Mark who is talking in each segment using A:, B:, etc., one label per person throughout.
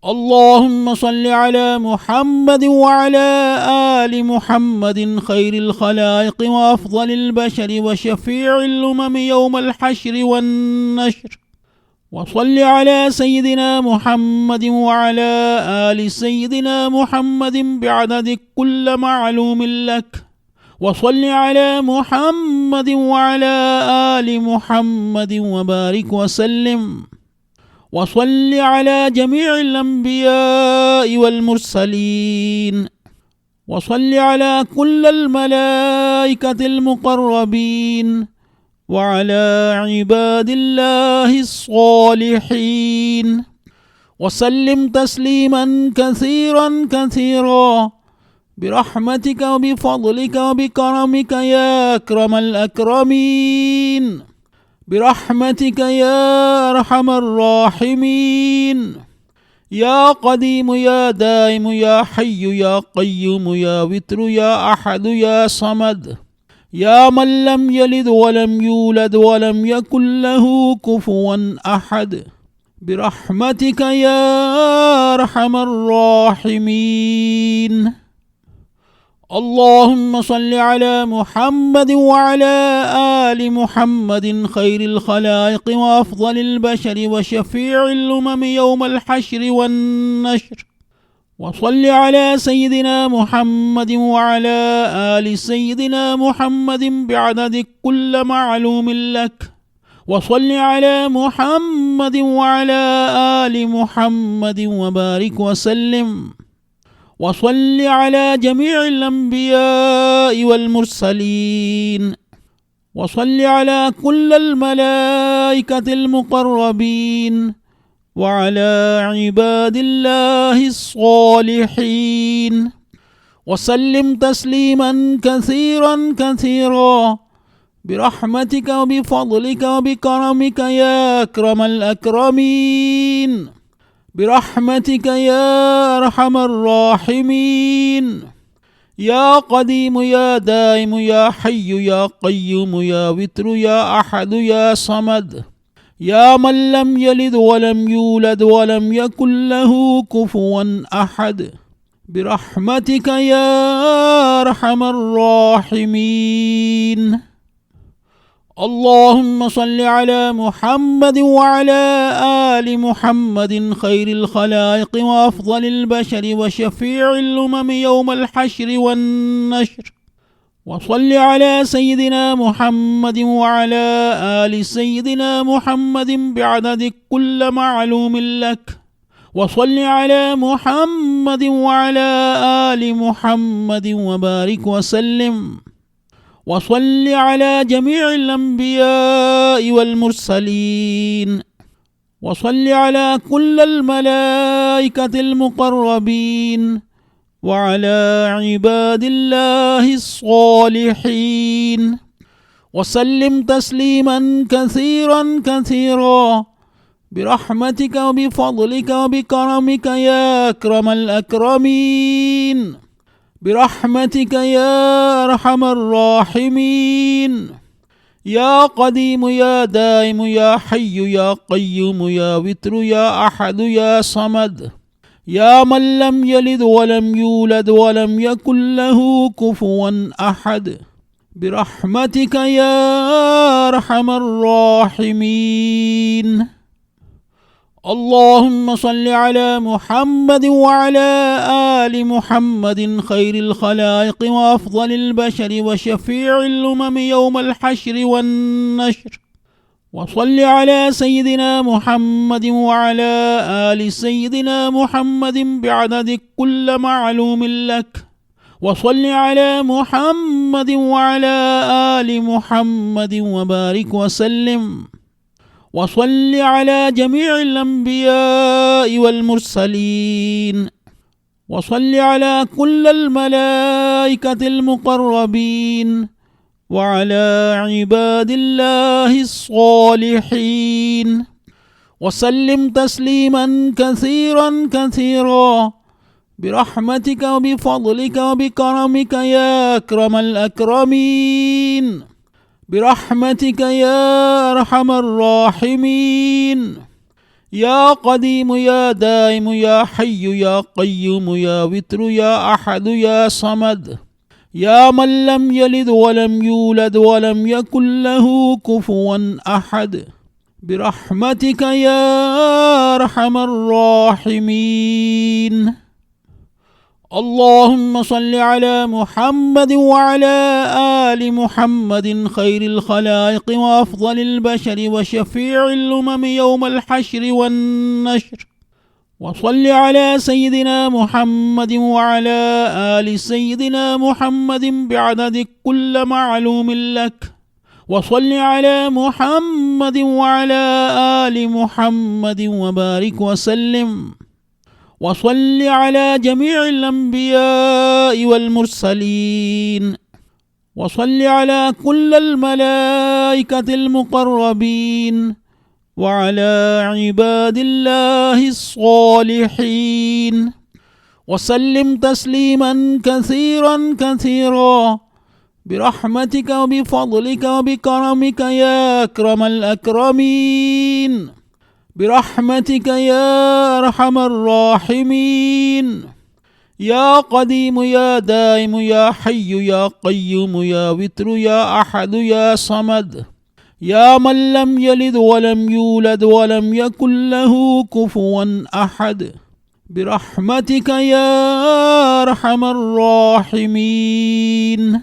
A: اللهم صل على محمد وعلى آل محمد خير الخلائق وأفضل البشر وشفيع الأمم يوم الحشر والنشر. وصل على سيدنا محمد وعلى آل سيدنا محمد بعدد كل معلوم لك. وصل على محمد وعلى آل محمد وبارك وسلم. وصل على جميع الأنبياء والمرسلين. وصل على كل الملائكة المقربين وعلى عباد الله الصالحين، وسلم تسليما كثيرا كثيرا برحمتك وبفضلك وبكرمك يا أكرم الأكرمين، برحمتك يا أرحم الراحمين، يا قديم يا دائم يا حي يا قيوم يا وتر يا أحد يا صمد، يا من لم يلد ولم يولد ولم يكن له كفوا أحد، برحمتك يا أرحم الراحمين. اللهم صل على محمد وعلى آل محمد خير الخلائق وأفضل البشر وشفيع الأمم يوم الحشر والنشر. وصل على سيدنا محمد وعلى آل سيدنا محمد بعدد كل معلوم لك. وصل على محمد وعلى آل محمد وبارك وسلم. وصل على جميع الأنبياء والمرسلين. وصل على كل الملائكة المقربين وعلى عباد الله الصالحين، وسلم تسليما كثيرا كثيرا برحمتك وبفضلك وبكرمك يا أكرم الأكرمين، برحمتك يا أرحم الراحمين، يا قديم يا دائم يا حي يا قيوم يا وتر يا أحد يا صمد، يا من لم يلد ولم يولد ولم يكن له كفوا أحد، برحمتك يا أرحم الراحمين. اللهم صل على محمد وعلى آل محمد خير الخلائق وأفضل البشر وشفيع الأمم يوم الحشر والنشر. وصل على سيدنا محمد وعلى آل سيدنا محمد بعدد كل معلوم لك. وصل على محمد وعلى آل محمد وبارك وسلم. وصل على جميع الأنبياء والمرسلين. وصل على كل الملائكة المقربين وعلى عباد الله الصالحين، وسلم تسليما كثيرا كثيرا برحمتك وبفضلك وبكرمك يا أكرم الأكرمين، برحمتك يا أرحم الراحمين، يا قديم يا دائم يا حي يا قيوم يا وتر يا أحد يا صمد، يا من لم يلد ولم يولد ولم يكن له كفوا أحد، برحمتك يا أرحم الراحمين. اللهم صل على محمد وعلى آل محمد خير الخلائق وأفضل البشر وشفيع الأمم يوم الحشر والنشر. وصل على سيدنا محمد وعلى آل سيدنا محمد بعدد كل معلوم لك. وصل على محمد وعلى آل محمد وبارك وسلم. وصل على جميع الأنبياء والمرسلين. وصل على كل الملائكة المقربين وعلى عباد الله الصالحين، وسلم تسليما كثيرا كثيرا برحمتك وبفضلك وبكرمك يا أكرم الأكرمين، برحمتك يا أرحم الراحمين، يا قديم يا دائم يا حي يا قيوم يا وتر يا أحد يا صمد يا من لم يلد ولم يولد ولم يكن له كفوا أحد برحمتك يا أرحم الراحمين. اللهم صل على محمد وعلى آل محمد خير الخلائق وأفضل البشر وشفيع الأمم يوم الحشر والنشر. وصل على سيدنا محمد وعلى آل سيدنا محمد بعدد كل معلوم لك. وصل على محمد وعلى آل محمد وبارك وسلم. وصل على جميع الأنبياء والمرسلين. وصل على كل الملائكة المقربين وعلى عباد الله الصالحين وسلم تسليما كثيرا كثيرا برحمتك وبفضلك وبكرمك يا أكرم الأكرمين برحمتك يا أرحم الراحمين. يا قديم يا دائم يا حي يا قيوم يا وتر يا أحد يا صمد يا من لم يلد ولم يولد ولم يكن له كفوا أحد برحمتك يا أرحم الراحمين.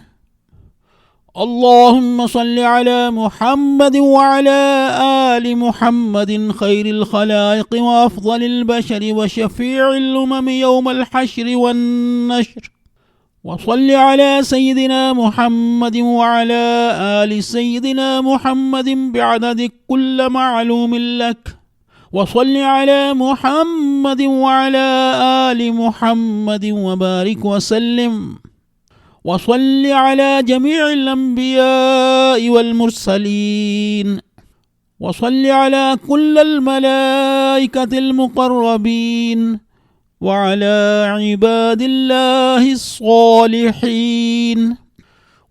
A: اللهم صل على محمد وعلى آل محمد خير الخلائق وأفضل البشر وشفيع الأمم يوم الحشر والنشر. وصل على سيدنا محمد وعلى آل سيدنا محمد بعدد كل معلوم لك. وصل على محمد وعلى آل محمد وبارك وسلم. وصل على جميع الأنبياء والمرسلين. وصل على كل الملائكة المقربين وعلى عباد الله الصالحين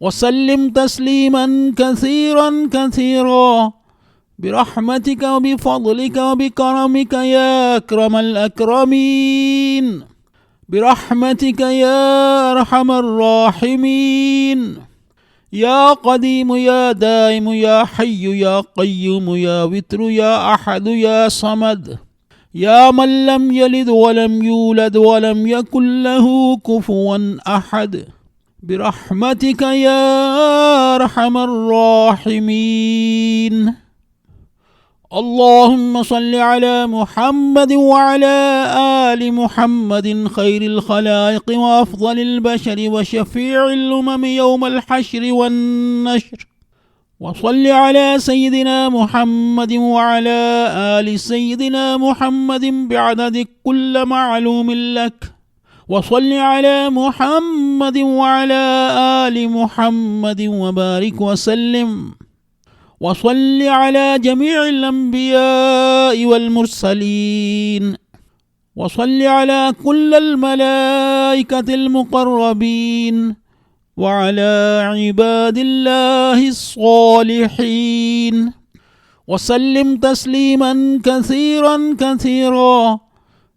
A: وسلم تسليما كثيرا كثيرا برحمتك وبفضلك وبكرمك يا أكرم الأكرمين برحمتك يا أرحم الراحمين. يا قديم يا دائم يا حي يا قيوم يا وتر يا أحد يا صمد يا من لم يلد ولم يولد ولم يكن له كفوا أحد برحمتك يا أرحم الراحمين. اللهم صل على محمد وعلى آل محمد خير الخلائق وأفضل البشر وشفيع الأمم يوم الحشر والنشر. وصل على سيدنا محمد وعلى آل سيدنا محمد بعدد كل معلوم لك. وصل على محمد وعلى آل محمد وبارك وسلم. وصل على جميع الأنبياء والمرسلين. وصل على كل الملائكة المقربين وعلى عباد الله الصالحين وسلم تسليما كثيرا كثيرا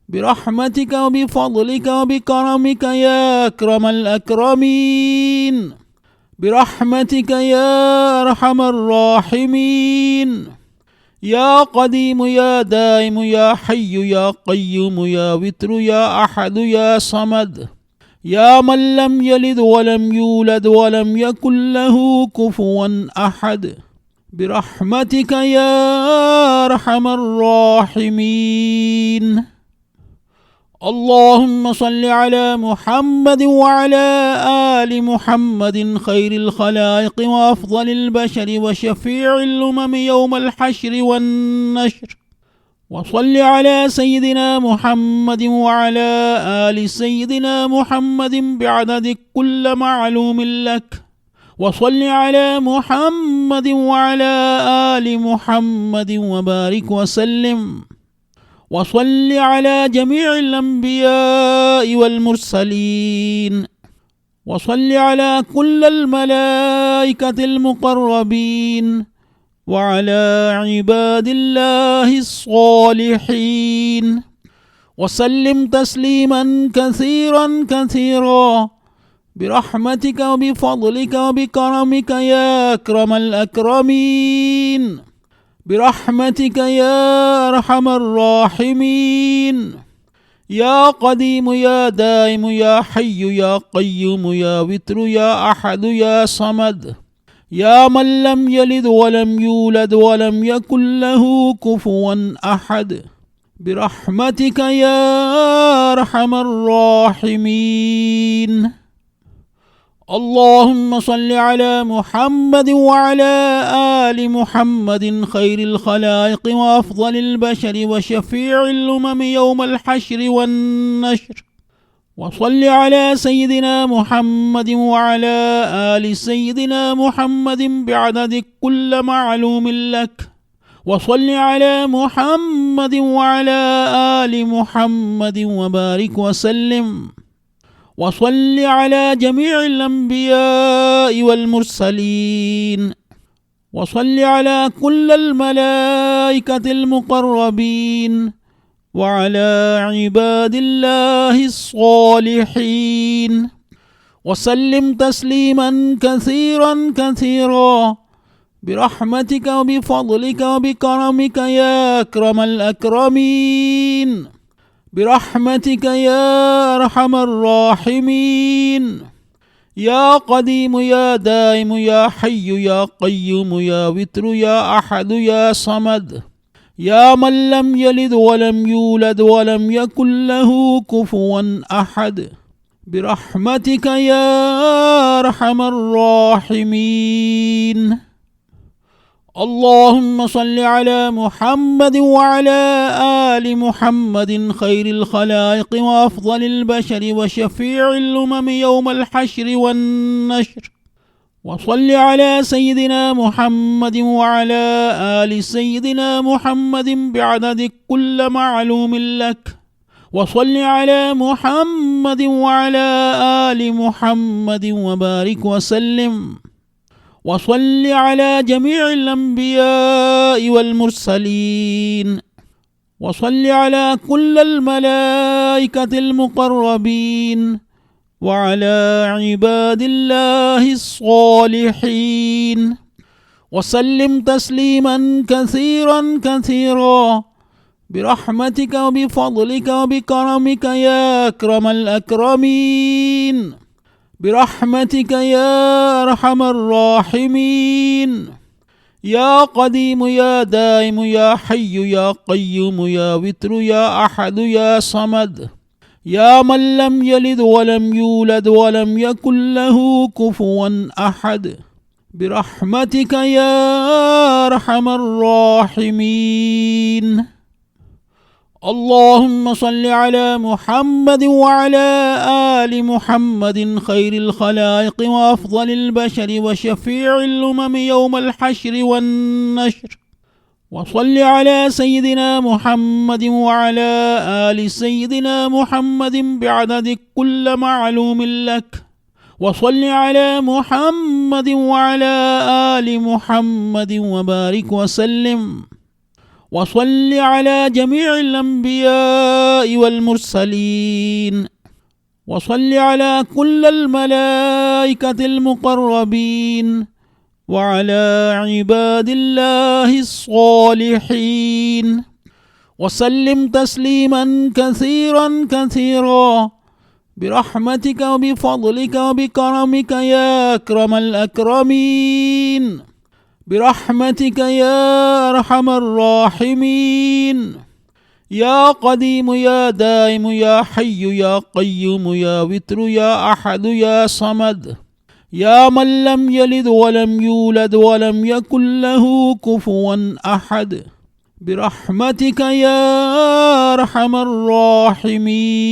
A: برحمتك وبفضلك وبكرمك يا أكرم الأكرمين برحمتك يا أرحم الراحمين. يا قديم يا دائم يا حي يا قيوم يا وتر يا أحد يا صمد يا من لم يلد ولم يولد ولم يكن له كفوا أحد برحمتك يا أرحم الراحمين. اللهم صل على محمد وعلى آل محمد خير الخلائق وأفضل البشر وشفيع الأمم يوم الحشر والنشر. وصل على سيدنا محمد وعلى آل سيدنا محمد بعدد كل معلوم لك. وصل على محمد وعلى آل محمد وبارك وسلم. وصل على جميع الأنبياء والمرسلين. وصل على كل الملائكة المقربين وعلى عباد الله الصالحين، وسلم تسليما كثيرا كثيرا برحمتك وبفضلك وبكرمك يا أكرم الأكرمين، برحمتك يا أرحم الراحمين، يا قديم يا دائم يا حي يا قيوم يا وتر يا أحد يا صمد، يا من لم يلد ولم يولد ولم يكن له كفوا أحد، برحمتك يا أرحم الراحمين. اللهم صل على محمد وعلى آل محمد خير الخلائق وأفضل البشر وشفيع الأمم يوم الحشر والنشر، وصل على سيدنا محمد وعلى آل سيدنا محمد بعدد كل معلوم لك، وصل على محمد وعلى آل محمد وبارك وسلم، وصل على جميع الأنبياء والمرسلين، وصل على كل الملائكة المقربين، وعلى عباد الله الصالحين، وسلم تسليما كثيرا كثيرا برحمتك وبفضلك وبكرمك يا أكرم الأكرمين، برحمتك يا أرحم الراحمين، يا قديم يا دائم يا حي يا قيوم يا وتر يا أحد يا صمد، يا من لم يلد ولم يولد ولم يكن له كفوا أحد، برحمتك يا أرحم الراحمين. اللهم صل على محمد وعلى آل محمد خير الخلائق وأفضل البشر وشفيع الأمم يوم الحشر والنشر، وصل على سيدنا محمد وعلى آل سيدنا محمد بعدد كل معلوم لك، وصل على محمد وعلى آل محمد وبارك وسلم، وصل على جميع الأنبياء والمرسلين، وصل على كل الملائكة المقربين، وعلى عباد الله الصالحين، وسلم تسليما كثيرا كثيرا برحمتك وبفضلك وبكرمك يا أكرم الأكرمين، برحمتك يا أرحم الراحمين، يا قديم يا دائم يا حي يا قيوم يا وتر يا أحد يا صمد، يا من لم يلد ولم يولد ولم يكن له كفوا أحد، برحمتك يا أرحم الراحمين. اللهم صل على محمد وعلى آل محمد خير الخلائق وأفضل البشر وشفيع الأمم يوم الحشر والنشر، وصل على سيدنا محمد وعلى آل سيدنا محمد بعدد كل معلوم لك، وصل على محمد وعلى آل محمد وبارك وسلم، وصل على جميع الأنبياء والمرسلين، وصل على كل الملائكة المقربين، وعلى عباد الله الصالحين، وسلم تسليما كثيرا كثيرا برحمتك وبفضلك وبكرمك يا أكرم الأكرمين، برحمتك يا أرحم الراحمين، يا قديم يا دائم يا حي يا قيوم يا وتر يا أحد يا صمد، يا من لم يلد ولم يولد ولم يكن له كفوا أحد، برحمتك يا أرحم الراحمين.